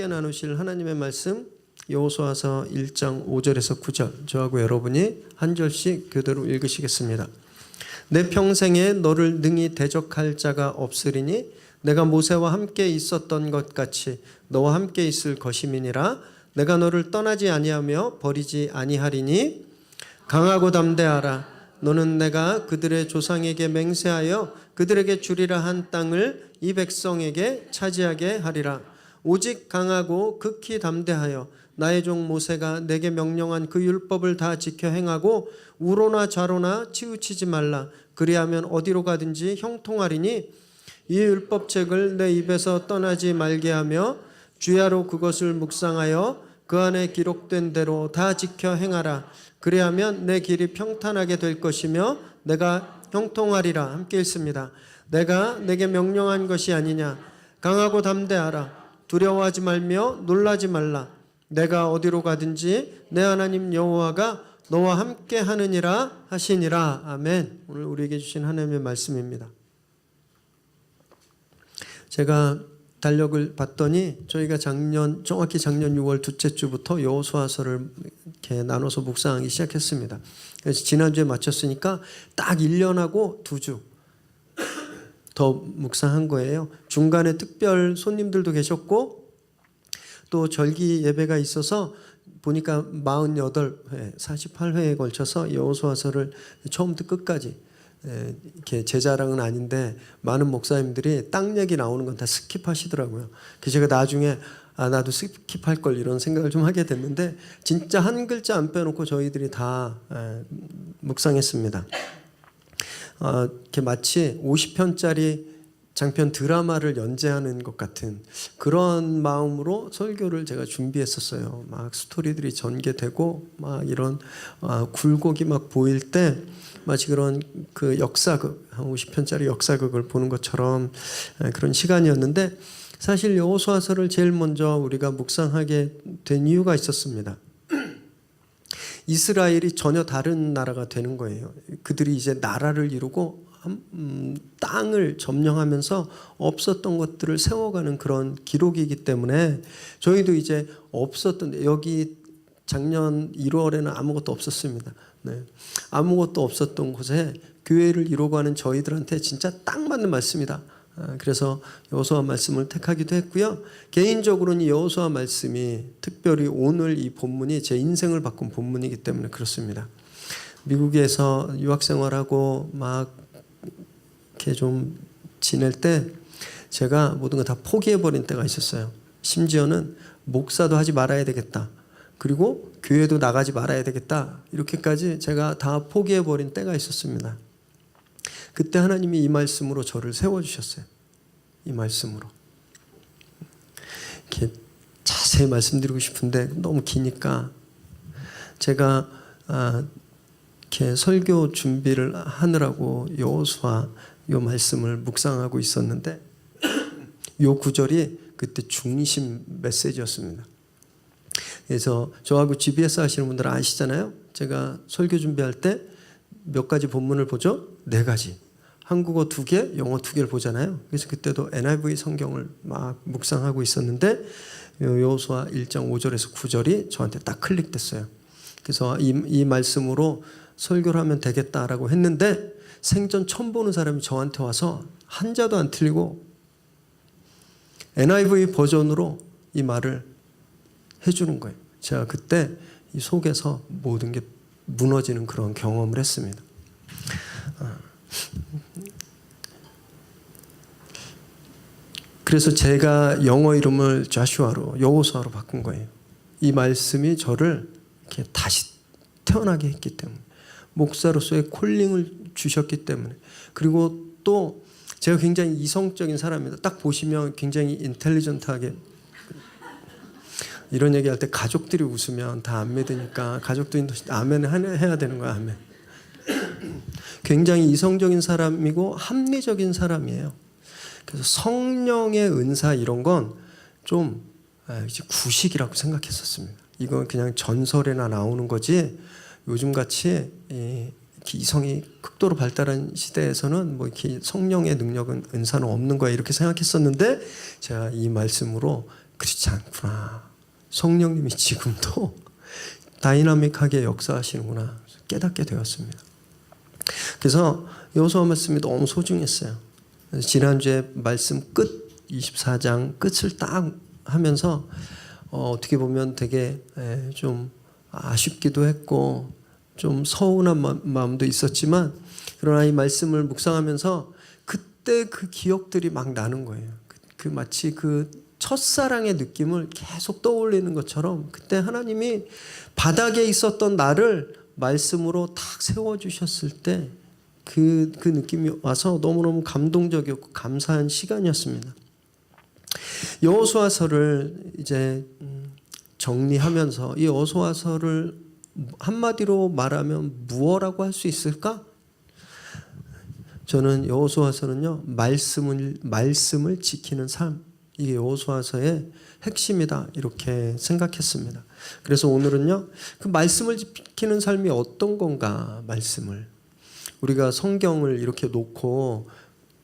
함께 나누실 하나님의 말씀 여호수아서 1장 5절에서 9절 저하고 여러분이 한 절씩 교대로 읽으시겠습니다. 내 평생에 너를 능히 대적할 자가 없으리니 내가 모세와 함께 있었던 것 같이 너와 함께 있을 것임이니라. 내가 너를 떠나지 아니하며 버리지 아니하리니 강하고 담대하라. 너는 내가 그들의 조상에게 맹세하여 그들에게 주리라 한 땅을 이 백성에게 차지하게 하리라. 오직 강하고 극히 담대하여 나의 종 모세가 내게 명령한 그 율법을 다 지켜 행하고 우로나 좌로나 치우치지 말라. 그리하면 어디로 가든지 형통하리니 이 율법책을 내 입에서 떠나지 말게 하며 주야로 그것을 묵상하여 그 안에 기록된 대로 다 지켜 행하라. 그리하면 내 길이 평탄하게 될 것이며 내가 형통하리라. 함께 읽습니다. 내가 내게 명령한 것이 아니냐. 강하고 담대하라. 두려워하지 말며 놀라지 말라. 내가 어디로 가든지 내 하나님 여호와가 너와 함께 하느니라 하시니라. 아멘. 오늘 우리에게 주신 하나님의 말씀입니다. 제가 달력을 봤더니 저희가 정확히 작년 6월 둘째 주부터 여호수아서를 이렇게 나눠서 묵상하기 시작했습니다. 그래서 지난주에 마쳤으니까 딱 1년하고 2주 더 묵상한 거예요. 중간에 특별 손님들도 계셨고 또 절기 예배가 있어서 보니까 48회, 48회에 걸쳐서 여호수아서를 처음부터 끝까지 이렇게 제 자랑은 아닌데 많은 목사님들이 땅 얘기 나오는 건 다 스킵하시더라고요. 그래서 제가 나중에 나도 스킵할 걸 이런 생각을 좀 하게 됐는데 진짜 한 글자 안 빼놓고 저희들이 다 묵상했습니다. 이렇게 마치 50편짜리 장편 드라마를 연재하는 것 같은 그런 마음으로 설교를 제가 준비했었어요. 막 스토리들이 전개되고 막 이런 굴곡이 막 보일 때 마치 그런 그 역사극, 한 50편짜리 역사극을 보는 것처럼 그런 시간이었는데 사실 여호수아서를 제일 먼저 우리가 묵상하게 된 이유가 있었습니다. 이스라엘이 전혀 다른 나라가 되는 거예요. 그들이 이제 나라를 이루고 땅을 점령하면서 없었던 것들을 세워가는 그런 기록이기 때문에 저희도 이제 없었던, 여기 작년 1월에는 아무것도 없었습니다. 네. 아무것도 없었던 곳에 교회를 이루어가는 저희들한테 진짜 딱 맞는 말씀이다. 그래서 여호수아 말씀을 택하기도 했고요. 개인적으로는 여호수아 말씀이 특별히 오늘 이 본문이 제 인생을 바꾼 본문이기 때문에 그렇습니다. 미국에서 유학생활하고 막 이렇게 좀 지낼 때 제가 모든 걸 다 포기해버린 때가 있었어요. 심지어는 목사도 하지 말아야 되겠다. 그리고 교회도 나가지 말아야 되겠다. 이렇게까지 제가 다 포기해버린 때가 있었습니다. 그때 하나님이 이 말씀으로 저를 세워주셨어요. 이 말씀으로. 이렇게 자세히 말씀드리고 싶은데 너무 기니까 제가 이렇게 설교 준비를 하느라고 여호수아 요 말씀을 묵상하고 있었는데 요 구절이 그때 중심 메시지였습니다. 그래서 저하고 GBS 하시는 분들은 아시잖아요. 제가 설교 준비할 때 몇 가지 본문을 보죠? 4가지. 한국어 2개, 영어 2개를 보잖아요. 그래서 그때도 NIV 성경을 막 묵상하고 있었는데 여호수아 1장 5절에서 9절이 저한테 딱 클릭됐어요. 그래서 이 말씀으로 설교를 하면 되겠다라고 했는데 생전 처음 보는 사람이 저한테 와서 한자도 안 틀리고 NIV 버전으로 이 말을 해주는 거예요. 제가 그때 이 속에서 모든 게 무너지는 그런 경험을 했습니다. 그래서 제가 영어 이름을 자슈아로, 여호수아로 바꾼 거예요. 이 말씀이 저를 이렇게 다시 태어나게 했기 때문에, 목사로서의 콜링을 주셨기 때문에, 그리고 또 제가 굉장히 이성적인 사람입니다. 딱 보시면 굉장히 인텔리전트하게, 이런 얘기할 때 가족들이 웃으면 다 안 믿으니까 가족들이 아멘 해야 되는 거야. 아멘. 굉장히 이성적인 사람이고 합리적인 사람이에요. 그래서 성령의 은사 이런 건 좀 이제 구식이라고 생각했었습니다. 이건 그냥 전설에나 나오는 거지 요즘같이 이성이 극도로 발달한 시대에서는 뭐 이렇게 성령의 능력은 은사는 없는 거야 이렇게 생각했었는데 제가 이 말씀으로 그렇지 않구나. 성령님이 지금도 다이나믹하게 역사하시는구나 깨닫게 되었습니다. 그래서 여호수아 말씀이 너무 소중했어요. 지난주에 말씀 끝 24장 끝을 딱 하면서 어떻게 보면 되게 좀 아쉽기도 했고 좀 서운한 마음도 있었지만, 그러나 이 말씀을 묵상하면서 그때 그 기억들이 막 나는 거예요. 그 마치 그 첫사랑의 느낌을 계속 떠올리는 것처럼 그때 하나님이 바닥에 있었던 나를 말씀으로 탁 세워주셨을 때 그 느낌이 와서 너무너무 감동적이었고 감사한 시간이었습니다. 여호수아서를 이제 정리하면서 이 여호수아서를 한마디로 말하면 무엇라고 할 수 있을까? 저는 여호수아서는요, 말씀을 지키는 삶, 이게 여호수아서의 핵심이다 이렇게 생각했습니다. 그래서 오늘은요, 그 말씀을 지키는 삶이 어떤 건가, 말씀을 우리가 성경을 이렇게 놓고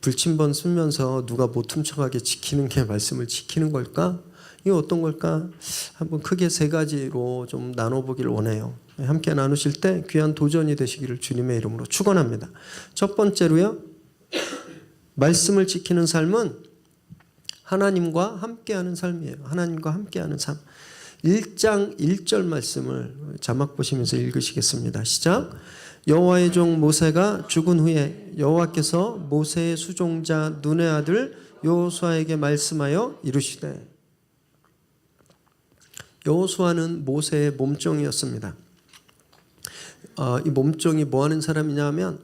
불침번 쓰면서 누가 못 훔쳐가게 지키는 게 말씀을 지키는 걸까? 이게 어떤 걸까? 한번 크게 세 가지로 좀 나눠보기를 원해요. 함께 나누실 때 귀한 도전이 되시기를 주님의 이름으로 축원합니다. 첫 번째로요, 말씀을 지키는 삶은 하나님과 함께하는 삶이에요. 하나님과 함께하는 삶. 1장 1절 말씀을 자막 보시면서 읽으시겠습니다. 시작. 여호와의 종 모세가 죽은 후에 여호와께서 모세의 수종자 눈의 아들 여호수아에게 말씀하여 이르시되. 여호수아는 모세의 몸종이었습니다. 이 몸종이 뭐 하는 사람이냐면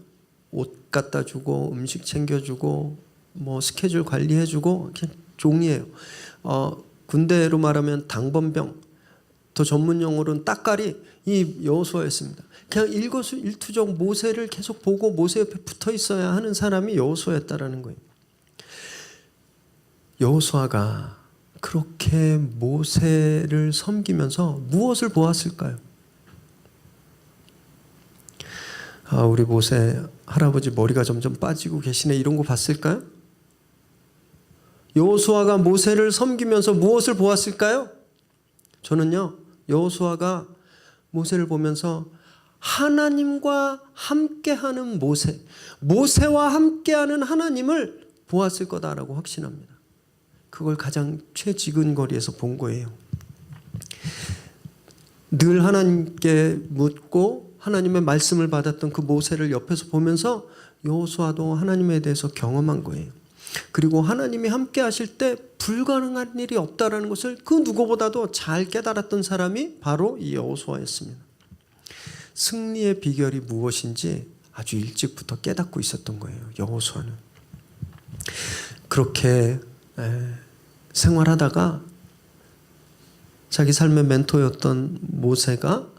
옷 갖다 주고 음식 챙겨주고 뭐 스케줄 관리해주고 종이에요. 군대로 말하면 당번병, 더 전문 용어로는 따까리, 이 여호수아였습니다. 그냥 일거수일투족 모세를 계속 보고 모세 옆에 붙어 있어야 하는 사람이 여호수아였다라는 거예요. 여호수아가 그렇게 모세를 섬기면서 무엇을 보았을까요? 우리 모세 할아버지 머리가 점점 빠지고 계시네, 이런 거 봤을까요? 여호수아가 모세를 섬기면서 무엇을 보았을까요? 저는요, 여호수아가 모세를 보면서 하나님과 함께하는 모세와 함께하는 하나님을 보았을 거다라고 확신합니다. 그걸 가장 최지근거리에서 본 거예요. 늘 하나님께 묻고 하나님의 말씀을 받았던 그 모세를 옆에서 보면서 여호수아도 하나님에 대해서 경험한 거예요. 그리고 하나님이 함께 하실 때 불가능한 일이 없다라는 것을 그 누구보다도 잘 깨달았던 사람이 바로 이 여호수아였습니다. 승리의 비결이 무엇인지 아주 일찍부터 깨닫고 있었던 거예요. 여호수아는 그렇게 생활하다가 자기 삶의 멘토였던 모세가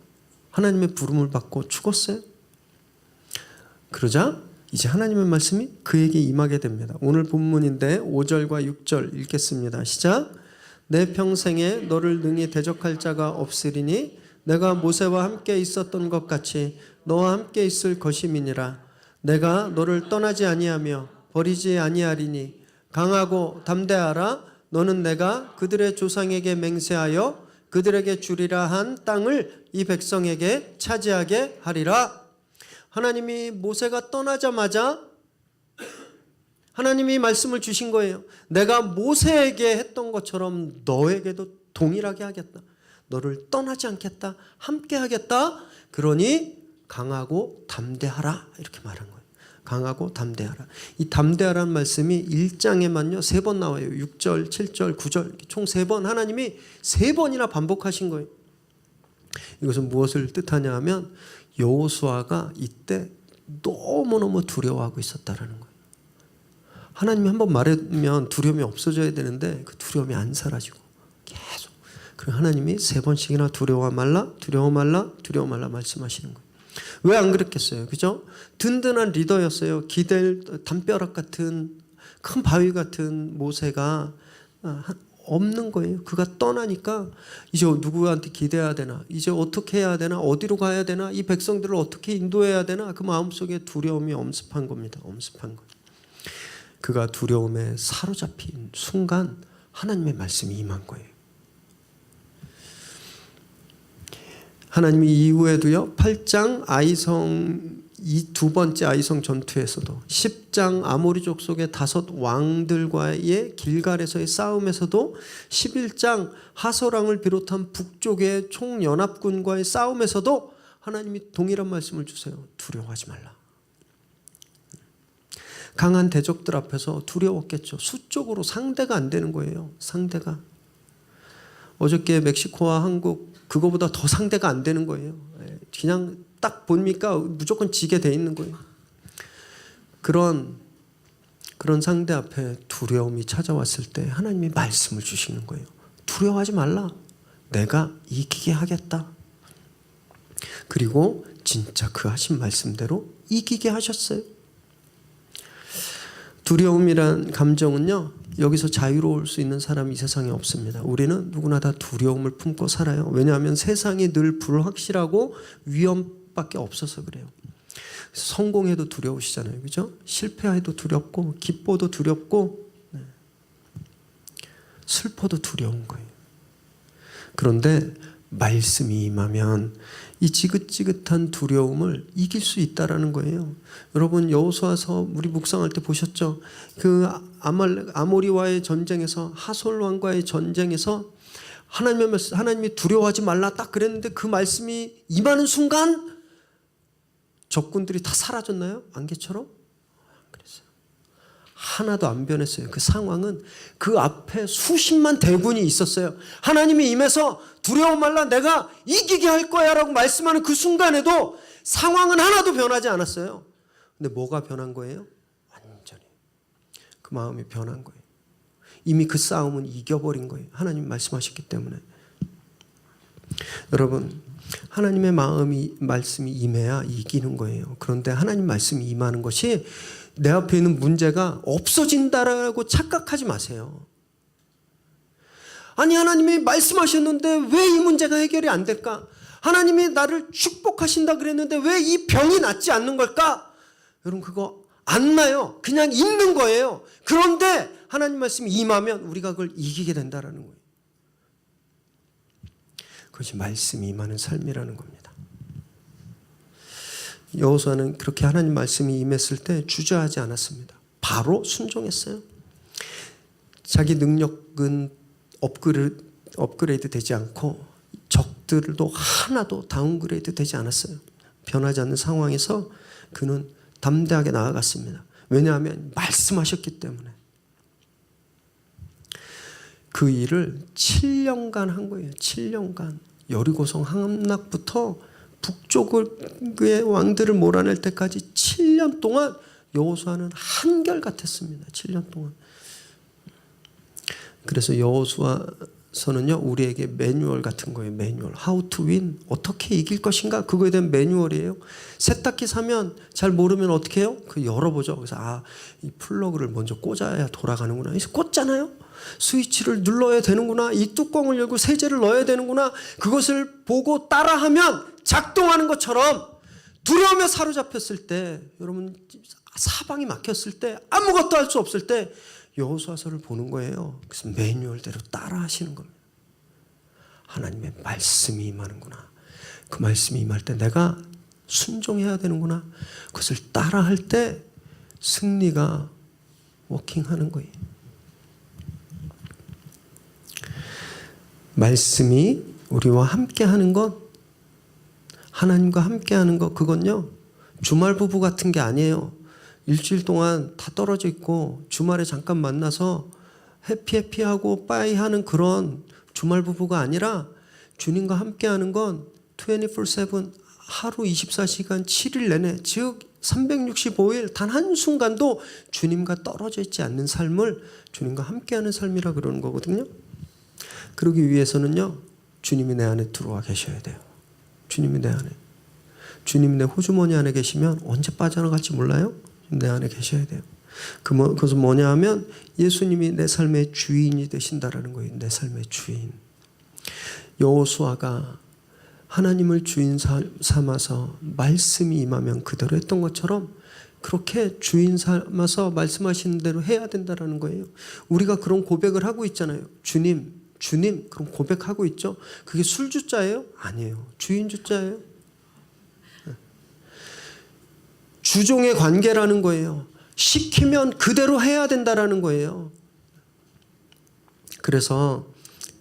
하나님의 부름을 받고 죽었어요. 그러자 이제 하나님의 말씀이 그에게 임하게 됩니다. 오늘 본문인데 5절과 6절 읽겠습니다. 시작. 내 평생에 너를 능히 대적할 자가 없으리니 내가 모세와 함께 있었던 것 같이 너와 함께 있을 것임이니라. 내가 너를 떠나지 아니하며 버리지 아니하리니 강하고 담대하라. 너는 내가 그들의 조상에게 맹세하여 그들에게 주리라 한 땅을 이 백성에게 차지하게 하리라. 하나님이 모세가 떠나자마자 하나님이 말씀을 주신 거예요. 내가 모세에게 했던 것처럼 너에게도 동일하게 하겠다. 너를 떠나지 않겠다. 함께 하겠다. 그러니 강하고 담대하라. 이렇게 말한 거예요. 강하고 담대하라. 이 담대하라는 말씀이 1장에만요 3번 나와요. 6절, 7절, 9절 총 3번 하나님이 3번이나 반복하신 거예요. 이것은 무엇을 뜻하냐 하면 여호수아가 이때 너무너무 두려워하고 있었다라는 거예요. 하나님이 한번 말하면 두려움이 없어져야 되는데 그 두려움이 안 사라지고 계속. 그리고 하나님이 3번씩이나 두려워 말라, 두려워 말라, 두려워 말라 말씀하시는 거예요. 왜 안 그랬겠어요? 그죠? 든든한 리더였어요. 기댈 담벼락 같은 큰 바위 같은 모세가 없는 거예요. 그가 떠나니까 이제 누구한테 기대야 되나, 이제 어떻게 해야 되나, 어디로 가야 되나, 이 백성들을 어떻게 인도해야 되나, 그 마음속에 두려움이 엄습한 겁니다. 엄습한 거예요. 그가 두려움에 사로잡힌 순간 하나님의 말씀이 임한 거예요. 하나님이 이후에도요 8장 아이성 이 두 번째 아이성 전투에서도 10장 아모리 족속의 5 왕들과의 길갈에서의 싸움에서도 11장 하소랑을 비롯한 북쪽의 총연합군과의 싸움에서도 하나님이 동일한 말씀을 주세요. 두려워하지 말라. 강한 대적들 앞에서 두려웠겠죠. 수적으로 상대가 안 되는 거예요. 상대가. 어저께 멕시코와 한국 그거보다 더 상대가 안 되는 거예요. 그냥 딱 보니까 무조건 지게 돼 있는 거예요. 그런 상대 앞에 두려움이 찾아왔을 때 하나님이 말씀을 주시는 거예요. 두려워하지 말라. 내가 이기게 하겠다. 그리고 진짜 그 하신 말씀대로 이기게 하셨어요. 두려움이란 감정은요, 여기서 자유로울 수 있는 사람이 이 세상에 없습니다. 우리는 누구나 다 두려움을 품고 살아요. 왜냐하면 세상이 늘 불확실하고 위험밖에 없어서 그래요. 성공해도 두려우시잖아요. 그죠? 실패해도 두렵고 기뻐도 두렵고 슬퍼도 두려운 거예요. 그런데 말씀이 임하면 이 지긋지긋한 두려움을 이길 수 있다라는 거예요. 여러분 여호수아서 우리 묵상할 때 보셨죠? 그 아모리와의 전쟁에서 하솔 왕과의 전쟁에서 하나님이 두려워하지 말라 딱 그랬는데 그 말씀이 임하는 순간 적군들이 다 사라졌나요? 안개처럼? 안 그랬어요. 하나도 안 변했어요. 그 상황은 그 앞에 수십만 대군이 있었어요. 하나님이 임해서 두려워 말라 내가 이기게 할 거야 라고 말씀하는 그 순간에도 상황은 하나도 변하지 않았어요. 근데 뭐가 변한 거예요? 완전히 그 마음이 변한 거예요. 이미 그 싸움은 이겨버린 거예요. 하나님이 말씀하셨기 때문에. 여러분 하나님의 말씀이 임해야 이기는 거예요. 그런데 하나님 말씀이 임하는 것이 내 앞에 있는 문제가 없어진다라고 착각하지 마세요. 아니 하나님이 말씀하셨는데 왜 이 문제가 해결이 안 될까? 하나님이 나를 축복하신다 그랬는데 왜 이 병이 낫지 않는 걸까? 여러분 그거 안 나요. 그냥 있는 거예요. 그런데 하나님 말씀이 임하면 우리가 그걸 이기게 된다라는 거예요. 그것이 말씀이 임하는 삶이라는 겁니다. 여호수아는 그렇게 하나님 말씀이 임했을 때 주저하지 않았습니다. 바로 순종했어요. 자기 능력은 업그레이드 되지 않고 적들도 하나도 다운그레이드 되지 않았어요. 변하지 않는 상황에서 그는 담대하게 나아갔습니다. 왜냐하면 말씀하셨기 때문에. 그 일을 7년간 한 거예요. 7년간. 여리고성 함락부터 북쪽의 왕들을 몰아낼 때까지 7년 동안 여호수아는 한결같았습니다. 7년 동안. 그래서 여호수아서는요 우리에게 매뉴얼 같은 거예요. 매뉴얼. How to win. 어떻게 이길 것인가 그거에 대한 매뉴얼이에요. 세탁기 사면 잘 모르면 어떻게 해요? 그 열어보죠. 그래서 이 플러그를 먼저 꽂아야 돌아가는구나. 그래서 꽂잖아요. 스위치를 눌러야 되는구나. 이 뚜껑을 열고 세제를 넣어야 되는구나. 그것을 보고 따라하면 작동하는 것처럼 두려움에 사로잡혔을 때 여러분 사방이 막혔을 때 아무것도 할 수 없을 때 여호수아서를 보는 거예요. 그래서 매뉴얼대로 따라 하시는 겁니다. 하나님의 말씀이 임하는구나. 그 말씀이 임할 때 내가 순종해야 되는구나. 그것을 따라 할 때 승리가 워킹하는 거예요. 말씀이 우리와 함께 하는 것, 하나님과 함께 하는 것, 그건요 주말 부부 같은 게 아니에요. 일주일 동안 다 떨어져 있고 주말에 잠깐 만나서 해피하고 빠이 하는 그런 주말 부부가 아니라 주님과 함께 하는 건 24/7 하루 24시간 7일 내내, 즉 365일 단 한순간도 주님과 떨어져 있지 않는 삶을 주님과 함께 하는 삶이라 그러는 거거든요. 그러기 위해서는요 주님이 내 안에 들어와 계셔야 돼요. 주님이 내 안에. 주님이 내 호주머니 안에 계시면 언제 빠져나갈지 몰라요. 내 안에 계셔야 돼요. 그것은 뭐냐 하면 예수님이 내 삶의 주인이 되신다라는 거예요. 내 삶의 주인. 여호수아가 하나님을 주인 삼아서 말씀이 임하면 그대로 했던 것처럼 그렇게 주인 삼아서 말씀하시는 대로 해야 된다라는 거예요. 우리가 그런 고백을 하고 있잖아요. 주님 주님, 그럼 고백하고 있죠. 그게 술주자예요? 아니에요. 주인주자예요. 주종의 관계라는 거예요. 시키면 그대로 해야 된다라는 거예요. 그래서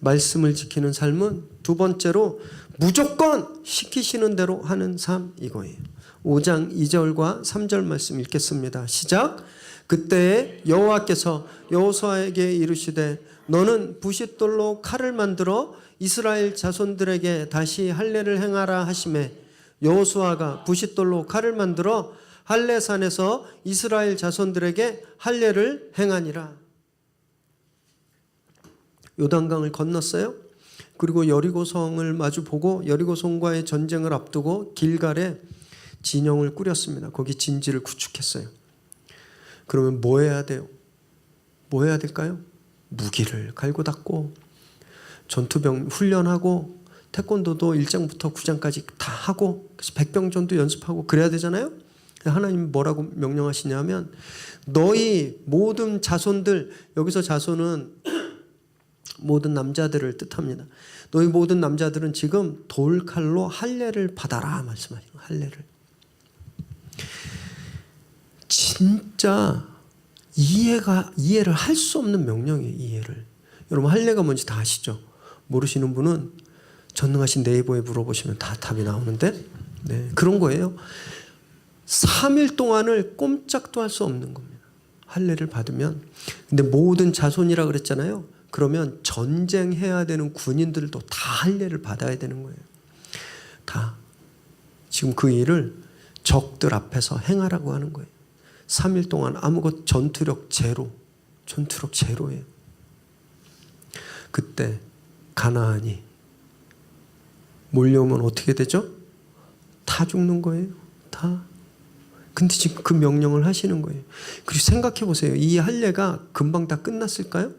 말씀을 지키는 삶은 두 번째로 무조건 시키시는 대로 하는 삶 이거예요. 5장 2절과 3절 말씀 읽겠습니다. 시작. 그때 여호와께서 여호수아에게 이르시되 너는 부싯돌로 칼을 만들어 이스라엘 자손들에게 다시 할례를 행하라 하시매 여호수아가 부싯돌로 칼을 만들어 할례산에서 이스라엘 자손들에게 할례를 행하니라. 요단강을 건넜어요. 그리고 여리고성을 마주보고 여리고성과의 전쟁을 앞두고 길갈에 진영을 꾸렸습니다. 거기 진지를 구축했어요. 그러면 뭐 해야 돼요? 뭐 해야 될까요? 무기를 갈고 닦고 전투병 훈련하고 태권도도 1장부터 9장까지 다 하고 백병전도 연습하고 그래야 되잖아요. 하나님 뭐라고 명령하시냐면 너희 모든 자손들, 여기서 자손은 모든 남자들을 뜻합니다. 너희 모든 남자들은 지금 돌칼로 할례를 받아라 말씀하시고 할례를. 진짜 이해를 할 수 없는 명령이에요. 이해를. 여러분 할례가 뭔지 다 아시죠? 모르시는 분은 전능하신 네이버에 물어보시면 다 답이 나오는데 네, 그런 거예요. 3일 동안을 꼼짝도 할 수 없는 겁니다. 할례를 받으면. 근데 모든 자손이라 그랬잖아요. 그러면 전쟁해야 되는 군인들도 다 할례를 받아야 되는 거예요. 다. 지금 그 일을 적들 앞에서 행하라고 하는 거예요. 3일 동안 아무것 전투력 제로예요. 그때 가나안이 몰려오면 어떻게 되죠? 다 죽는 거예요. 다. 근데 지금 그 명령을 하시는 거예요. 그리고 생각해 보세요. 이 할례가 금방 다 끝났을까요?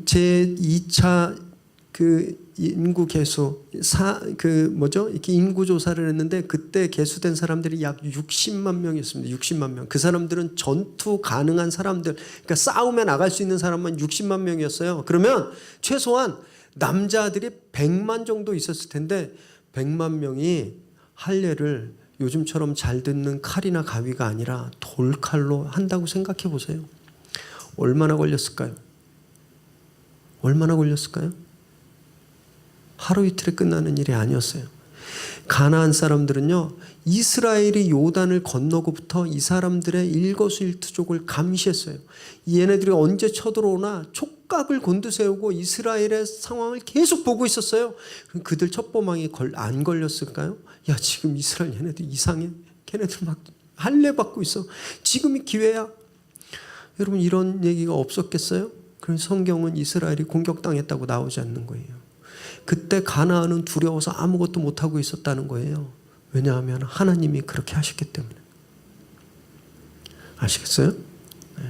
제 2차 그 인구 개수 이렇게 인구 조사를 했는데 그때 개수된 사람들이 약 60만 명이었습니다. 60만 명. 그 사람들은 전투 가능한 사람들, 그러니까 싸움에 나갈 수 있는 사람만 60만 명이었어요. 그러면 최소한 남자들이 100만 정도 있었을 텐데 100만 명이 할례를 요즘처럼 잘 듣는 칼이나 가위가 아니라 돌칼로 한다고 생각해 보세요. 얼마나 걸렸을까요? 얼마나 걸렸을까요? 하루 이틀에 끝나는 일이 아니었어요. 가나안 사람들은요, 이스라엘이 요단을 건너고부터 이 사람들의 일거수일투족을 감시했어요. 얘네들이 언제 쳐들어오나 촉각을 곤두세우고 이스라엘의 상황을 계속 보고 있었어요. 그럼 그들 첩보망이 안 걸렸을까요? 야, 지금 이스라엘 얘네들 이상해. 걔네들 막 할례 받고 있어. 지금이 기회야. 여러분 이런 얘기가 없었겠어요? 그래서 성경은 이스라엘이 공격당했다고 나오지 않는 거예요. 그때 가나안은 두려워서 아무것도 못하고 있었다는 거예요. 왜냐하면 하나님이 그렇게 하셨기 때문에. 아시겠어요? 네.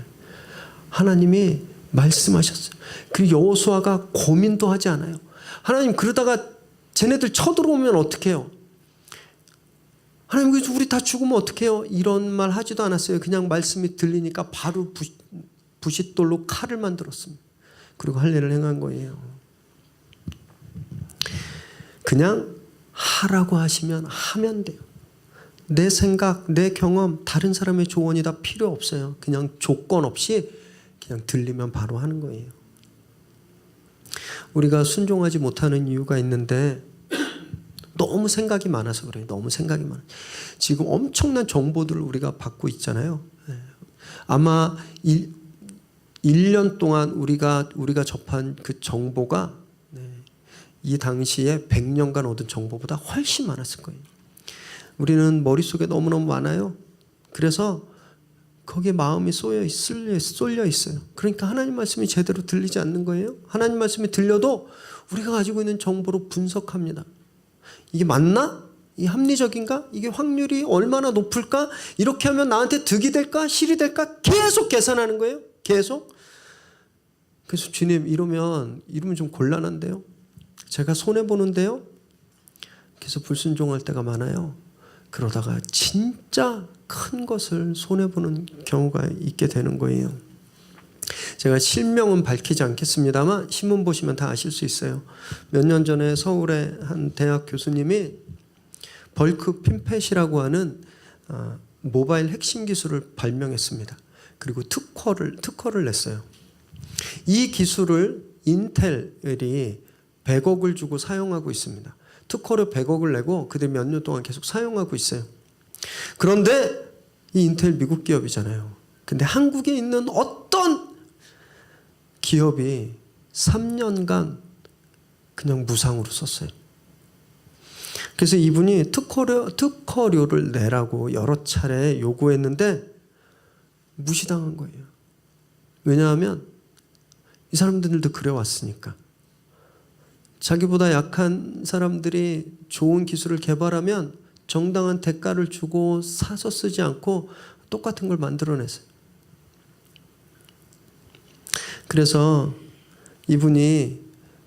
하나님이 말씀하셨어요. 그리고 여호수아가 고민도 하지 않아요. 하나님 그러다가 쟤네들 쳐들어오면 어떡해요? 하나님 그래서 우리 다 죽으면 어떡해요? 이런 말 하지도 않았어요. 그냥 말씀이 들리니까 바로 부싯돌로 칼을 만들었습니다. 그리고 할례를 행한 거예요. 그냥 하라고 하시면 하면 돼요. 내 생각, 내 경험, 다른 사람의 조언이 다 필요 없어요. 그냥 조건 없이 그냥 들리면 바로 하는 거예요. 우리가 순종하지 못하는 이유가 있는데 너무 생각이 많아서 그래요. 너무 생각이 많아요. 지금 엄청난 정보들을 우리가 받고 있잖아요. 아마 1년 동안 우리가 접한 그 정보가 이 당시에 100년간 얻은 정보보다 훨씬 많았을 거예요. 우리는 머릿속에 너무너무 많아요. 그래서 거기에 마음이 쏠려 있어요. 그러니까 하나님 말씀이 제대로 들리지 않는 거예요. 하나님 말씀이 들려도 우리가 가지고 있는 정보로 분석합니다. 이게 맞나? 이게 합리적인가? 이게 확률이 얼마나 높을까? 이렇게 하면 나한테 득이 될까? 실이 될까? 계속 계산하는 거예요. 계속. 그래서 주님 이러면 좀 곤란한데요. 제가 손해보는데요. 그래서 불순종할 때가 많아요. 그러다가 진짜 큰 것을 손해보는 경우가 있게 되는 거예요. 제가 실명은 밝히지 않겠습니다만 신문 보시면 다 아실 수 있어요. 몇 년 전에 서울의 한 대학 교수님이 벌크 핀펫이라고 하는 모바일 핵심 기술을 발명했습니다. 그리고 특허를 냈어요. 이 기술을 인텔이 100억을 주고 사용하고 있습니다. 특허료 100억을 내고 그들이 몇 년 동안 계속 사용하고 있어요. 그런데 이 인텔 미국 기업이잖아요. 근데 한국에 있는 어떤 기업이 3년간 그냥 무상으로 썼어요. 그래서 이분이 특허료를 내라고 여러 차례 요구했는데 무시당한 거예요. 왜냐하면 이 사람들도 그래왔으니까. 자기보다 약한 사람들이 좋은 기술을 개발하면 정당한 대가를 주고 사서 쓰지 않고 똑같은 걸 만들어냈어요. 그래서 이분이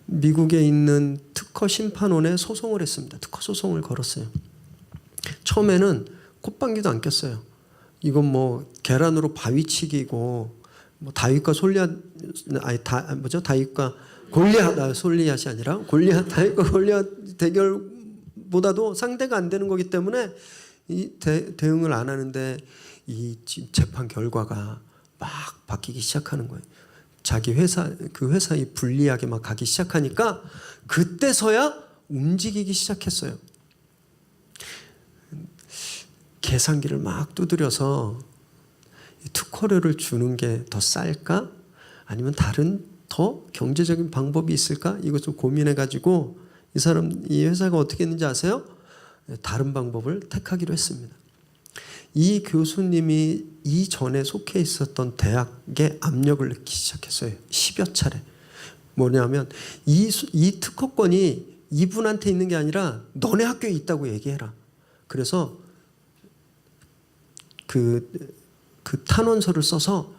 미국에 있는 특허 심판원에 소송을 했습니다. 특허 소송을 걸었어요. 처음에는 콧방귀도 안 꼈어요. 이건 뭐 계란으로 바위치기고 뭐 다윗과 다윗과 솔리앗이 아니라 다윗과 골리앗 대결보다도 상대가 안 되는 거기 때문에 이 대응을 안 하는데 이 재판 결과가 막 바뀌기 시작하는 거예요. 자기 회사에 불리하게 막 가기 시작하니까 그때서야 움직이기 시작했어요. 계산기를 막 두드려서 특허료를 주는 게 더 쌀까? 아니면 다른 더 경제적인 방법이 있을까? 이것을 고민해가지고 이 회사가 어떻게 했는지 아세요? 다른 방법을 택하기로 했습니다. 이 교수님이 이전에 속해 있었던 대학에 압력을 넣기 시작했어요. 10여 차례. 뭐냐면 이 특허권이 이분한테 있는 게 아니라 너네 학교에 있다고 얘기해라. 그래서 그 탄원서를 써서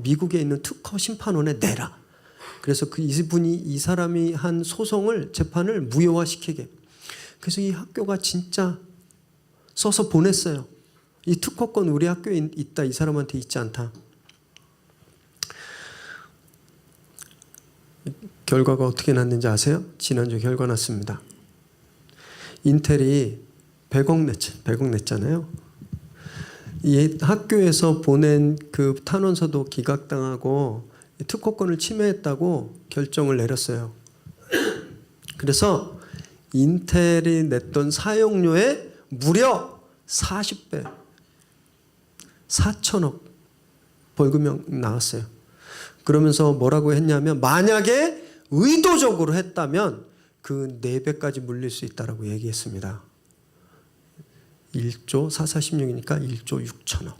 미국에 있는 특허 심판원에 내라. 그래서 이 사람이 한 재판을 무효화시키게. 그래서 이 학교가 진짜 써서 보냈어요. 이 특허권 우리 학교에 있다. 이 사람한테 있지 않다. 결과가 어떻게 났는지 아세요? 지난주 결과 났습니다. 인텔이 100억 냈잖아요. 이 학교에서 보낸 그 탄원서도 기각당하고 특허권을 침해했다고 결정을 내렸어요. 그래서 인텔이 냈던 사용료의 무려 40배, 4천억 벌금이 나왔어요. 그러면서 뭐라고 했냐면 만약에 의도적으로 했다면 그 4배까지 물릴 수 있다고 얘기했습니다. 1조 446이니까 1조 6천억.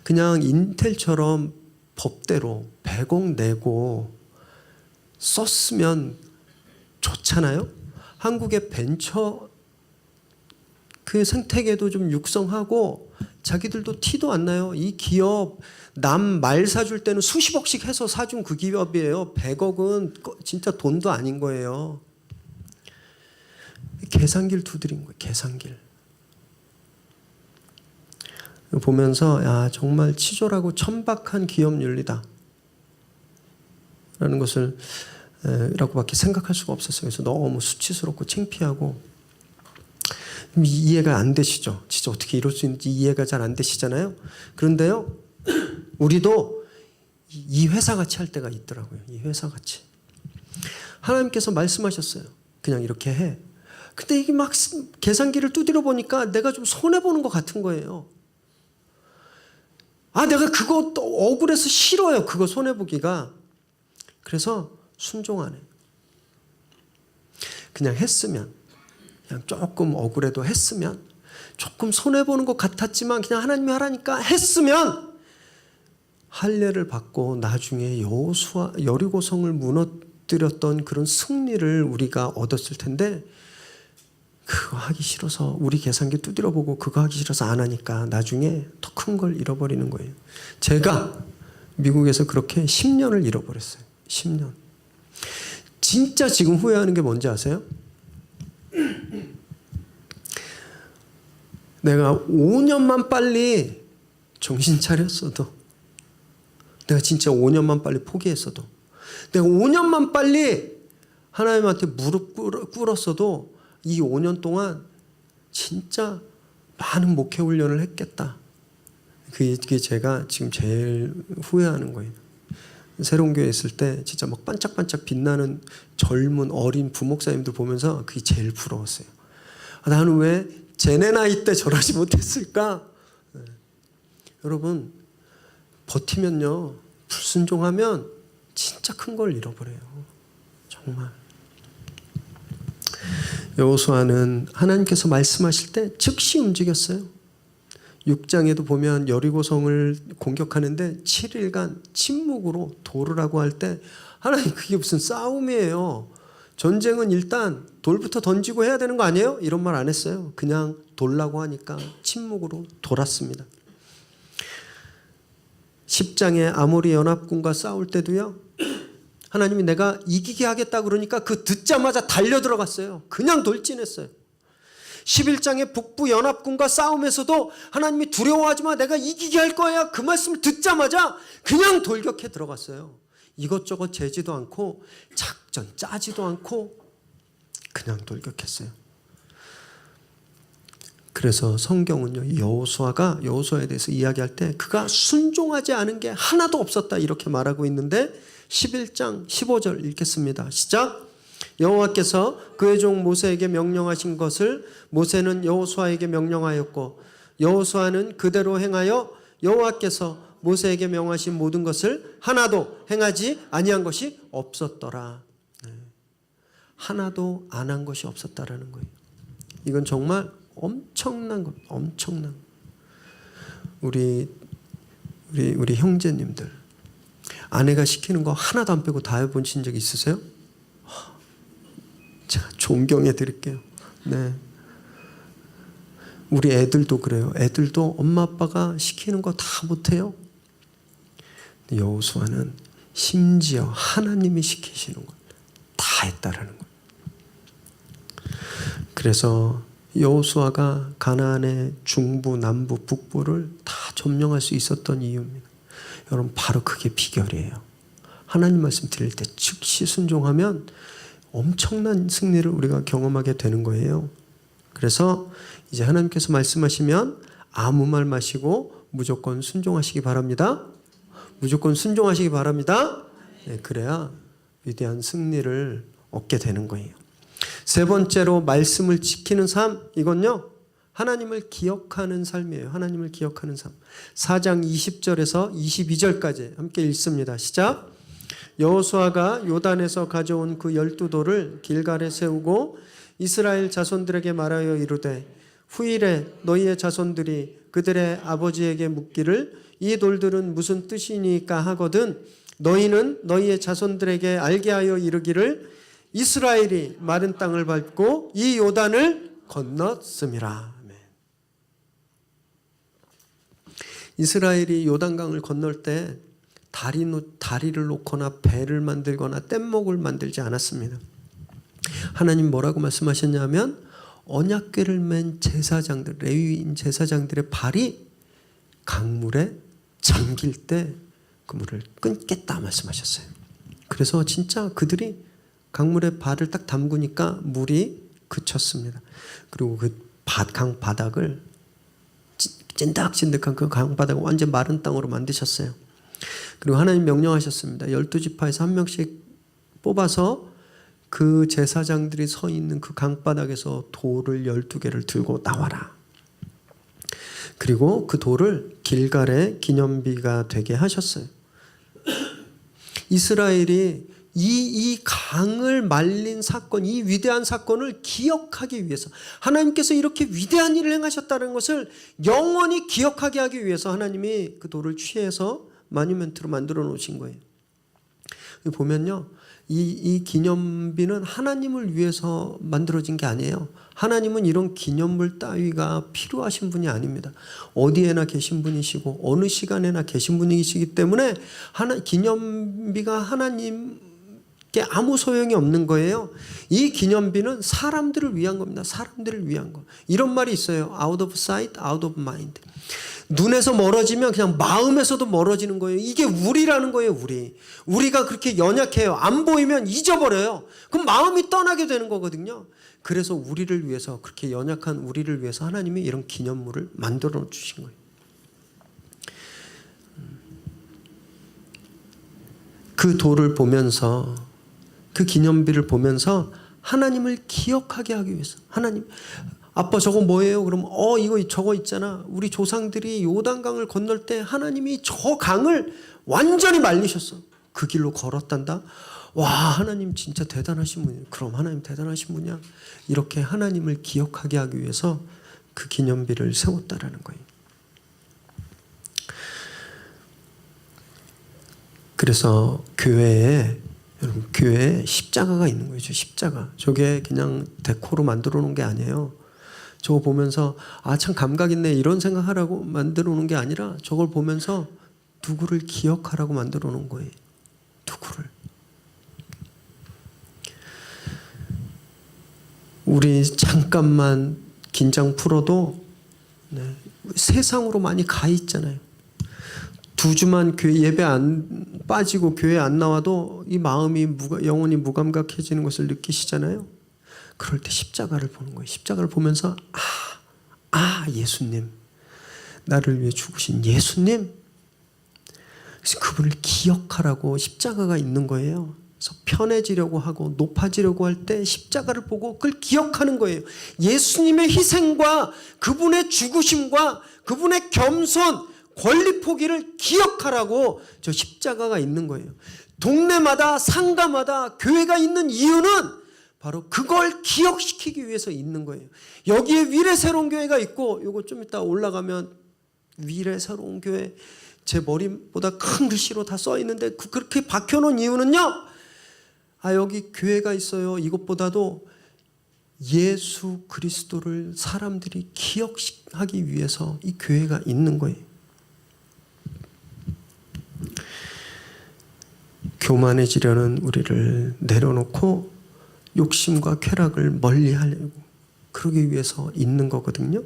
그냥 인텔처럼 법대로 100억 내고 썼으면 좋잖아요. 한국의 벤처 그 생태계도 좀 육성하고 자기들도 티도 안 나요. 이 기업 남 말 사줄 때는 수십억씩 해서 사준 그 기업이에요. 100억은 진짜 돈도 아닌 거예요. 계산기를 두드린 거예요. 계산기를. 보면서 야 정말 치졸하고 천박한 기업 윤리다 라는 것을 라고밖에 생각할 수가 없었어요. 그래서 너무 수치스럽고 창피하고 이해가 안 되시죠? 진짜 어떻게 이럴 수 있는지 이해가 잘 안 되시잖아요. 그런데요 우리도 이 회사같이 할 때가 있더라고요. 이 회사같이 하나님께서 말씀하셨어요. 그냥 이렇게 해. 근데 이게 막 계산기를 두드려 보니까 내가 좀 손해보는 것 같은 거예요. 내가 그거 또 억울해서 싫어요. 그거 손해보기가. 그래서 순종하네. 그냥 했으면, 그냥 조금 억울해도 했으면, 조금 손해보는 것 같았지만 그냥 하나님이 하라니까 했으면 할례를 받고 나중에 여리고성을 무너뜨렸던 그런 승리를 우리가 얻었을 텐데 그거 하기 싫어서 우리 계산기 두드려 보고 그거 하기 싫어서 안 하니까 나중에 더 큰 걸 잃어버리는 거예요. 제가 미국에서 그렇게 10년을 잃어버렸어요. 10년. 진짜 지금 후회하는 게 뭔지 아세요? 내가 5년만 빨리 정신 차렸어도 내가 진짜 5년만 빨리 포기했어도, 내가 5년만 빨리 하나님한테 무릎 꿇었어도 이 5년 동안 진짜 많은 목회 훈련을 했겠다. 그게 제가 지금 제일 후회하는 거예요. 새로운 교회에 있을 때 진짜 막 반짝반짝 빛나는 젊은 어린 부목사님들 보면서 그게 제일 부러웠어요. 나는 왜 쟤네 나이 때 저러지 못했을까? 여러분, 버티면요, 불순종하면 진짜 큰 걸 잃어버려요. 정말. 여호수아는 하나님께서 말씀하실 때 즉시 움직였어요. 6장에도 보면 여리고성을 공격하는데 7일간 침묵으로 돌으라고 할 때, 하나님, 그게 무슨 싸움이에요. 전쟁은 일단 돌부터 던지고 해야 되는 거 아니에요? 이런 말 안 했어요. 그냥 돌라고 하니까 침묵으로 돌았습니다. 10장에 아모리 연합군과 싸울 때도요, 하나님이 내가 이기게 하겠다 그러니까 그 듣자마자 달려 들어갔어요. 그냥 돌진했어요. 11장에 북부 연합군과 싸움에서도 하나님이 두려워하지 마, 내가 이기게 할 거야, 그 말씀을 듣자마자 그냥 돌격해 들어갔어요. 이것저것 재지도 않고 작전 짜지도 않고 그냥 돌격했어요. 그래서 성경은요, 여호수아에 대해서 이야기할 때 그가 순종하지 않은 게 하나도 없었다 이렇게 말하고 있는데, 11장 15절 읽겠습니다. 시작. 여호와께서 그의 종 모세에게 명령하신 것을 모세는 여호수아에게 명령하였고 여호수아는 그대로 행하여 여호와께서 모세에게 명하신 모든 것을 하나도 행하지 아니한 것이 없었더라. 하나도 안 한 것이 없었다라는 거예요. 이건 정말 엄청난 것, 엄청난. 우리 형제님들, 아내가 시키는 거 하나도 안 빼고 다 해보신 적 있으세요? 제가 존경해 드릴게요. 네. 우리 애들도 그래요. 애들도 엄마 아빠가 시키는 거 다 못해요. 여호수아는 심지어 하나님이 시키시는 것 다 했다라는 거예요. 그래서 여호수아가 가나안의 중부, 남부, 북부를 다 점령할 수 있었던 이유입니다. 여러분, 바로 그게 비결이에요. 하나님 말씀 드릴 때 즉시 순종하면 엄청난 승리를 우리가 경험하게 되는 거예요. 그래서 이제 하나님께서 말씀하시면 아무 말 마시고 무조건 순종하시기 바랍니다. 무조건 순종하시기 바랍니다. 네, 그래야 위대한 승리를 얻게 되는 거예요. 세 번째로 말씀을 지키는 삶, 이건요, 하나님을 기억하는 삶이에요. 하나님을 기억하는 삶. 4장 20절에서 22절까지 함께 읽습니다. 시작. 여호수아가 요단에서 가져온 그 12돌을 길갈에 세우고 이스라엘 자손들에게 말하여 이르되 후일에 너희의 자손들이 그들의 아버지에게 묻기를 이 돌들은 무슨 뜻이니까 하거든 너희는 너희의 자손들에게 알게 하여 이르기를 이스라엘이 마른 땅을 밟고 이 요단을 건넜음이라. 이스라엘이 요단강을 건널 때 다리를 놓거나 배를 만들거나 뗏목을 만들지 않았습니다. 하나님 뭐라고 말씀하셨냐면 언약궤를 맨 제사장들, 레위인 제사장들의 발이 강물에 잠길 때 그 물을 끊겠다 말씀하셨어요. 그래서 진짜 그들이 강물에 발을 딱 담그니까 물이 그쳤습니다. 그리고 그 강바닥을 찐득찐득한 그 강바닥을 완전 마른 땅으로 만드셨어요. 그리고 하나님 명령하셨습니다. 12지파에서 한 명씩 뽑아서 그 제사장들이 서 있는 그 강바닥에서 돌을 12개를 들고 나와라. 그리고 그 돌을 길갈의 기념비가 되게 하셨어요. 이스라엘이 이 강을 말린 사건, 이 위대한 사건을 기억하기 위해서, 하나님께서 이렇게 위대한 일을 행하셨다는 것을 영원히 기억하게 하기 위해서 하나님이 그 돌을 취해서 마뉴멘트로 만들어 놓으신 거예요. 보면요, 이 기념비는 하나님을 위해서 만들어진 게 아니에요. 하나님은 이런 기념물 따위가 필요하신 분이 아닙니다. 어디에나 계신 분이시고 어느 시간에나 계신 분이시기 때문에 기념비가 하나님께 아무 소용이 없는 거예요. 이 기념비는 사람들을 위한 겁니다. 사람들을 위한 거. 이런 말이 있어요. Out of sight, out of mind. 눈에서 멀어지면 그냥 마음에서도 멀어지는 거예요. 이게 우리라는 거예요. 우리가 그렇게 연약해요. 안 보이면 잊어버려요. 그럼 마음이 떠나게 되는 거거든요. 그래서 우리를 위해서, 그렇게 연약한 우리를 위해서 하나님이 이런 기념물을 만들어 주신 거예요. 그 돌을 보면서, 그 기념비를 보면서 하나님을 기억하게 하기 위해서, 하나님, 아빠 저거 뭐예요? 그럼 이거 저거 있잖아. 우리 조상들이 요단강을 건널 때 하나님이 저 강을 완전히 말리셨어. 그 길로 걸었단다. 와, 하나님 진짜 대단하신 분이야. 그럼 하나님 대단하신 분이야. 이렇게 하나님을 기억하게 하기 위해서 그 기념비를 세웠다라는 거예요. 그래서 교회에 십자가가 있는 거죠. 십자가. 저게 그냥 데코로 만들어 놓은 게 아니에요. 저거 보면서 참 감각 있네 이런 생각하라고 만들어 놓은 게 아니라 저걸 보면서 누구를 기억하라고 만들어 놓은 거예요. 누구를. 우리 잠깐만 긴장 풀어도 세상으로 많이 가 있잖아요. 2주만 교회 예배 안 빠지고 교회 안 나와도 이 마음이 영혼이 무감각해지는 것을 느끼시잖아요. 그럴 때 십자가를 보는 거예요. 십자가를 보면서 예수님, 나를 위해 죽으신 예수님, 그래서 그분을 기억하라고 십자가가 있는 거예요. 그래서 편해지려고 하고 높아지려고 할 때 십자가를 보고 그걸 기억하는 거예요. 예수님의 희생과 그분의 죽으심과 그분의 겸손, 권리 포기를 기억하라고 저 십자가가 있는 거예요. 동네마다 상가마다 교회가 있는 이유는 바로 그걸 기억시키기 위해서 있는 거예요. 여기에 위례 새로운 교회가 있고, 요거 좀 이따 올라가면 위례 새로운 교회, 제 머리보다 큰 글씨로 다 써 있는데 그렇게 박혀놓은 이유는요, 여기 교회가 있어요. 이것보다도 예수 그리스도를 사람들이 기억하기 위해서 이 교회가 있는 거예요. 교만해지려는 우리를 내려놓고 욕심과 쾌락을 멀리하려고, 그러기 위해서 있는 거거든요.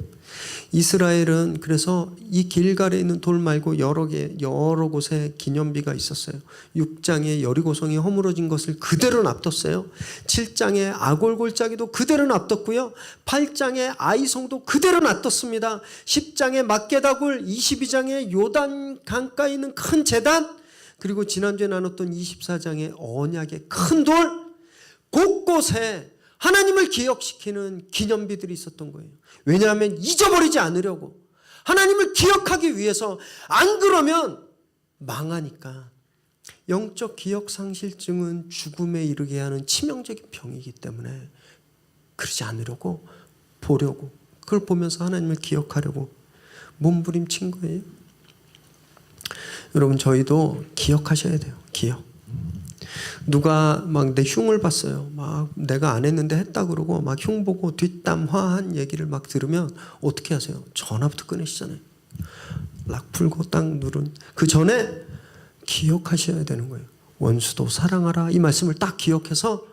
이스라엘은 그래서 이 길갈에 있는 돌 말고 여러 곳에 기념비가 있었어요. 6장에 여리고성이 허물어진 것을 그대로 놔뒀어요. 7장에 아골골짜기도 그대로 놔뒀고요. 8장에 아이성도 그대로 놔뒀습니다. 10장에 막게다굴, 22장에 요단 강가에 있는 큰 제단, 그리고 지난주에 나눴던 24장의 언약의 큰 돌, 곳곳에 하나님을 기억시키는 기념비들이 있었던 거예요. 왜냐하면 잊어버리지 않으려고, 하나님을 기억하기 위해서. 안 그러면 망하니까. 영적 기억상실증은 죽음에 이르게 하는 치명적인 병이기 때문에 그러지 않으려고, 보려고, 그걸 보면서 하나님을 기억하려고 몸부림친 거예요. 여러분, 저희도 기억하셔야 돼요. 기억. 누가 막 내 흉을 봤어요. 막 내가 안 했는데 했다 그러고 막 흉 보고 뒷담 화한 얘기를 막 들으면 어떻게 하세요? 전화부터 끊으시잖아요. 락 풀고 딱 누른. 그 전에 기억하셔야 되는 거예요. 원수도 사랑하라. 이 말씀을 딱 기억해서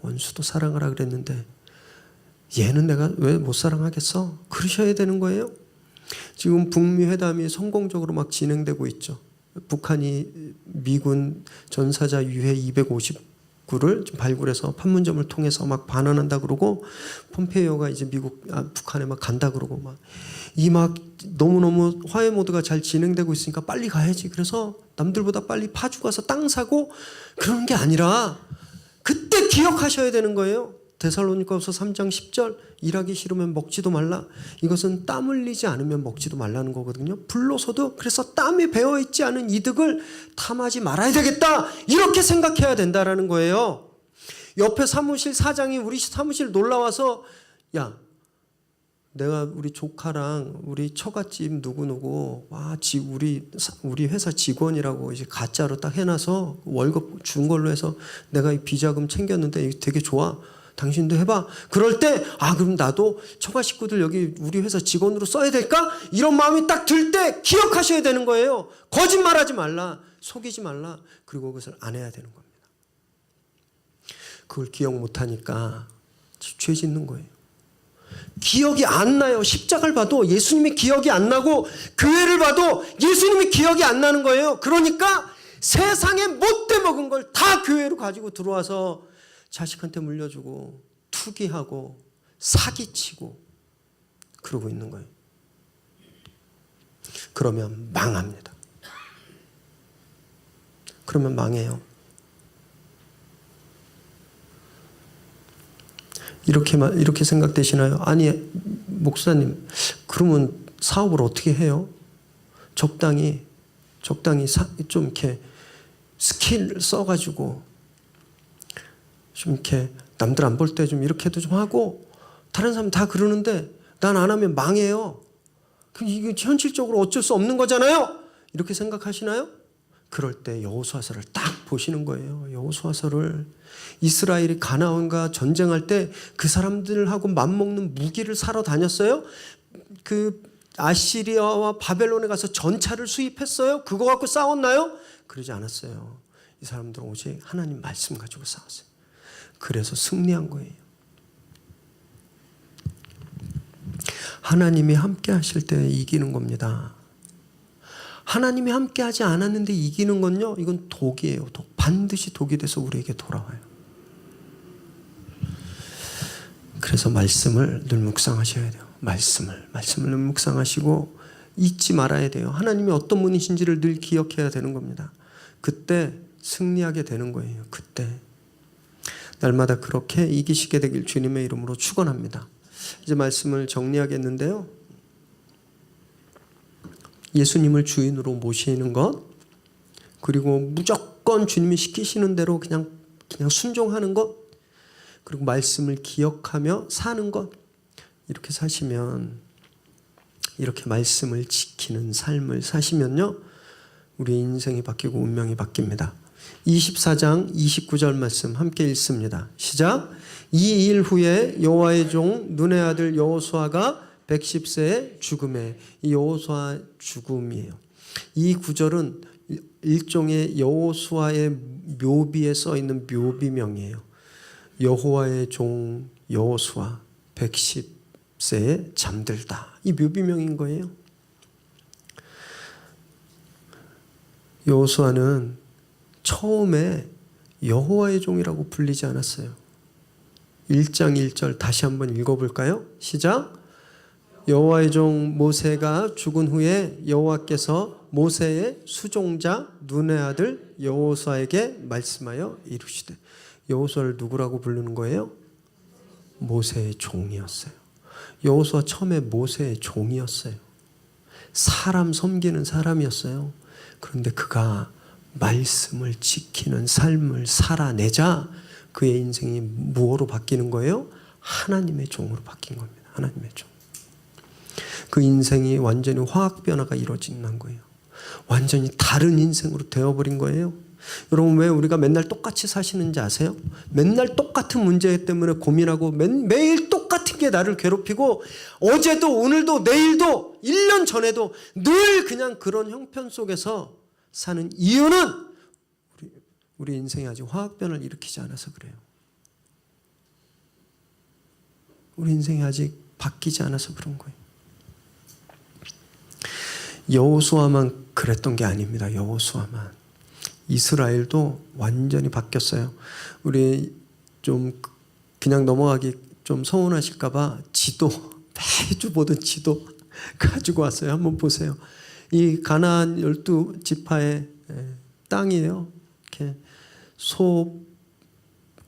원수도 사랑하라 그랬는데 얘는 내가 왜 못 사랑하겠어? 그러셔야 되는 거예요. 지금 북미 회담이 성공적으로 막 진행되고 있죠. 북한이 미군 전사자 유해 259를 발굴해서 판문점을 통해서 막 반환한다 그러고, 폼페이오가 이제 북한에 막 간다 그러고, 막 너무너무 화해 모드가 잘 진행되고 있으니까 빨리 가야지. 그래서 남들보다 빨리 파주 가서 땅 사고 그러는 게 아니라 그때 기억하셔야 되는 거예요. 데살로니가서 3장 10절, 일하기 싫으면 먹지도 말라. 이것은 땀 흘리지 않으면 먹지도 말라는 거거든요. 불로서도 그래서 땀이 배어있지 않은 이득을 탐하지 말아야 되겠다, 이렇게 생각해야 된다라는 거예요. 옆에 사무실 사장이 우리 사무실 놀러와서, 야, 내가 우리 조카랑 우리 처갓집 누구누구 우리 회사 직원이라고 이제 가짜로 딱 해놔서 월급 준 걸로 해서 내가 이 비자금 챙겼는데 되게 좋아, 당신도 해봐. 그럴 때 그럼 나도 처가 식구들 여기 우리 회사 직원으로 써야 될까? 이런 마음이 딱 들 때 기억하셔야 되는 거예요. 거짓말하지 말라, 속이지 말라. 그리고 그것을 안 해야 되는 겁니다. 그걸 기억 못하니까 죄 짓는 거예요. 기억이 안 나요. 십자가를 봐도 예수님이 기억이 안 나고 교회를 봐도 예수님이 기억이 안 나는 거예요. 그러니까 세상에 못돼 먹은 걸 다 교회로 가지고 들어와서 자식한테 물려주고 투기하고 사기치고 그러고 있는 거예요. 그러면 망합니다. 그러면 망해요. 이렇게 생각되시나요? 아니, 목사님, 그러면 사업을 어떻게 해요? 적당히 좀 이렇게 스킬 써가지고 좀 이렇게 남들 안 볼 때 좀 이렇게도 좀 하고 다른 사람 다 그러는데 난 안 하면 망해요. 그럼 이게 현실적으로 어쩔 수 없는 거잖아요. 이렇게 생각하시나요? 그럴 때 여호수아서를 딱 보시는 거예요. 여호수아서를 이스라엘이 가나안과 전쟁할 때 그 사람들하고 맞먹는 무기를 사러 다녔어요. 그 아시리아와 바벨론에 가서 전차를 수입했어요. 그거 갖고 싸웠나요? 그러지 않았어요. 이 사람들은 오직 하나님 말씀 가지고 싸웠어요. 그래서 승리한 거예요. 하나님이 함께 하실 때 이기는 겁니다. 하나님이 함께 하지 않았는데 이기는 건요, 이건 독이에요. 독. 반드시 독이 돼서 우리에게 돌아와요. 그래서 말씀을 늘 묵상하셔야 돼요. 말씀을 늘 묵상하시고 잊지 말아야 돼요. 하나님이 어떤 분이신지를 늘 기억해야 되는 겁니다. 그때 승리하게 되는 거예요. 그때 날마다 그렇게 이기시게 되길 주님의 이름으로 축원합니다. 이제 말씀을 정리하겠는데요. 예수님을 주인으로 모시는 것, 그리고 무조건 주님이 시키시는 대로 그냥 순종하는 것, 그리고 말씀을 기억하며 사는 것, 이렇게 사시면, 이렇게 말씀을 지키는 삶을 사시면요, 우리 인생이 바뀌고 운명이 바뀝니다. 24장 29절 말씀 함께 읽습니다. 시작. 이 일 후에 여호와의 종 눈의 아들 여호수아가 110세에 죽음에, 이 여호수아 죽음이에요. 이 구절은 일종의 여호수아의 묘비에 써 있는 묘비명이에요. 여호와의 종 여호수아 110세에 잠들다. 이 묘비명인 거예요. 여호수아는 처음에 여호와의 종이라고 불리지 않았어요. 1장 1절 다시 한번 읽어볼까요? 시작. 여호와의 종 모세가 죽은 후에 여호와께서 모세의 수종자 눈의 아들 여호수아에게 말씀하여 이르시되. 여호수아를 누구라고 부르는 거예요? 모세의 종이었어요. 여호수아 처음에 모세의 종이었어요. 사람 섬기는 사람이었어요. 그런데 그가 말씀을 지키는 삶을 살아내자 그의 인생이 무엇으로 바뀌는 거예요? 하나님의 종으로 바뀐 겁니다. 하나님의 종. 그 인생이 완전히 화학 변화가 이루어지는 거예요. 완전히 다른 인생으로 되어버린 거예요. 여러분, 왜 우리가 맨날 똑같이 사시는지 아세요? 맨날 똑같은 문제 때문에 고민하고 매일 똑같은 게 나를 괴롭히고 어제도 오늘도 내일도 1년 전에도 늘 그냥 그런 형편 속에서 사는 이유는 우리 인생이 아직 화학 변화를 일으키지 않아서 그래요. 우리 인생이 아직 바뀌지 않아서 그런 거예요. 여호수아만 그랬던 게 아닙니다. 여호수아만. 이스라엘도 완전히 바뀌었어요. 우리 좀 그냥 넘어가기 좀 서운하실까 봐 지도, 매주 보던 지도 가지고 왔어요. 한번 보세요. 이 가나안 12지파의 땅이에요. 이렇게 소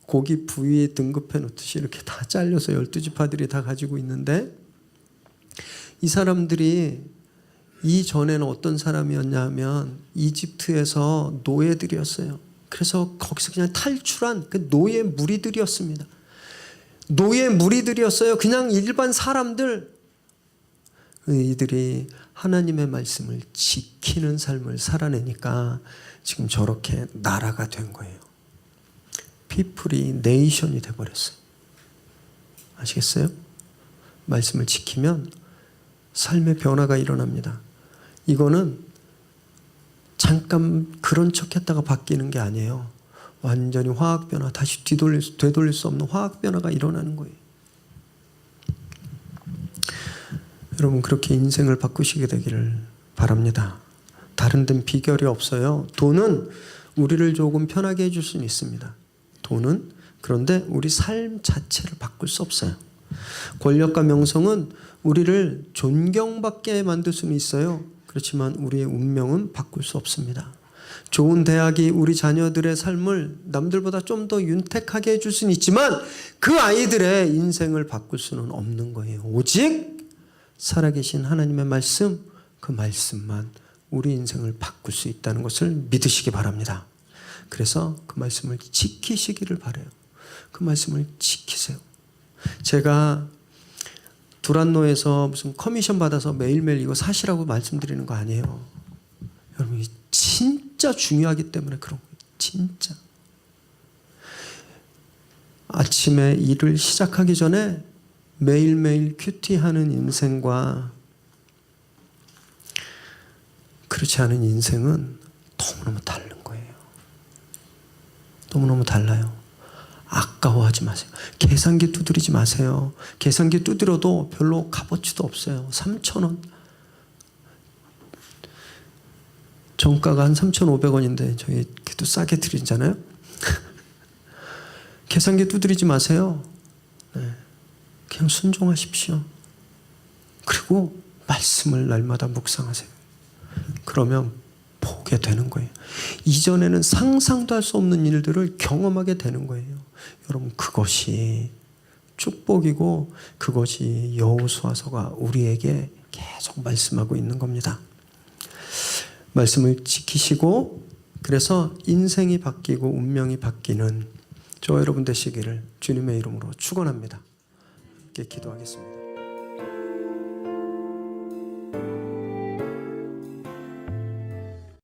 고기 부위에 등급해 놓듯이 이렇게 다 잘려서 12지파들이 다 가지고 있는데, 이 사람들이 이전에는 어떤 사람이었냐 하면 이집트에서 노예들이었어요. 그래서 거기서 그냥 탈출한 그 노예 무리들이었습니다. 노예 무리들이었어요. 그냥 일반 사람들. 이들이 하나님의 말씀을 지키는 삶을 살아내니까 지금 저렇게 나라가 된 거예요. 피플이 네이션이 돼버렸어요. 아시겠어요? 말씀을 지키면 삶의 변화가 일어납니다. 이거는 잠깐 그런 척 했다가 바뀌는 게 아니에요. 완전히 화학 변화, 다시 되돌릴 수 없는 화학 변화가 일어나는 거예요. 여러분 그렇게 인생을 바꾸시게 되기를 바랍니다. 다른 데는 비결이 없어요. 돈은 우리를 조금 편하게 해줄 수는 있습니다. 돈은 그런데 우리 삶 자체를 바꿀 수 없어요. 권력과 명성은 우리를 존경받게 만들 수는 있어요. 그렇지만 우리의 운명은 바꿀 수 없습니다. 좋은 대학이 우리 자녀들의 삶을 남들보다 좀 더 윤택하게 해줄 수는 있지만 그 아이들의 인생을 바꿀 수는 없는 거예요. 오직 살아계신 하나님의 말씀, 그 말씀만 우리 인생을 바꿀 수 있다는 것을 믿으시기 바랍니다. 그래서 그 말씀을 지키시기를 바라요. 그 말씀을 지키세요. 제가 두란노에서 무슨 커미션 받아서 매일매일 이거 사시라고 말씀드리는 거 아니에요. 여러분 진짜 중요하기 때문에 그런 거예요. 진짜. 아침에 일을 시작하기 전에 매일매일 큐티하는 인생과 그렇지 않은 인생은 너무너무 다른 거예요. 너무너무 달라요. 아까워하지 마세요. 계산기 두드리지 마세요. 계산기 두드려도 별로 값어치도 없어요. 3,000원. 정가가 한 3,500원인데 저희 그래도 싸게 드리잖아요. 계산기 두드리지 마세요. 네. 그냥 순종하십시오. 그리고 말씀을 날마다 묵상하세요. 그러면 보게 되는 거예요. 이전에는 상상도 할 수 없는 일들을 경험하게 되는 거예요. 여러분 그것이 축복이고 그것이 여호수아서가 우리에게 계속 말씀하고 있는 겁니다. 말씀을 지키시고 그래서 인생이 바뀌고 운명이 바뀌는 저 여러분 되시기를 주님의 이름으로 축원합니다. 함께 기도하겠습니다.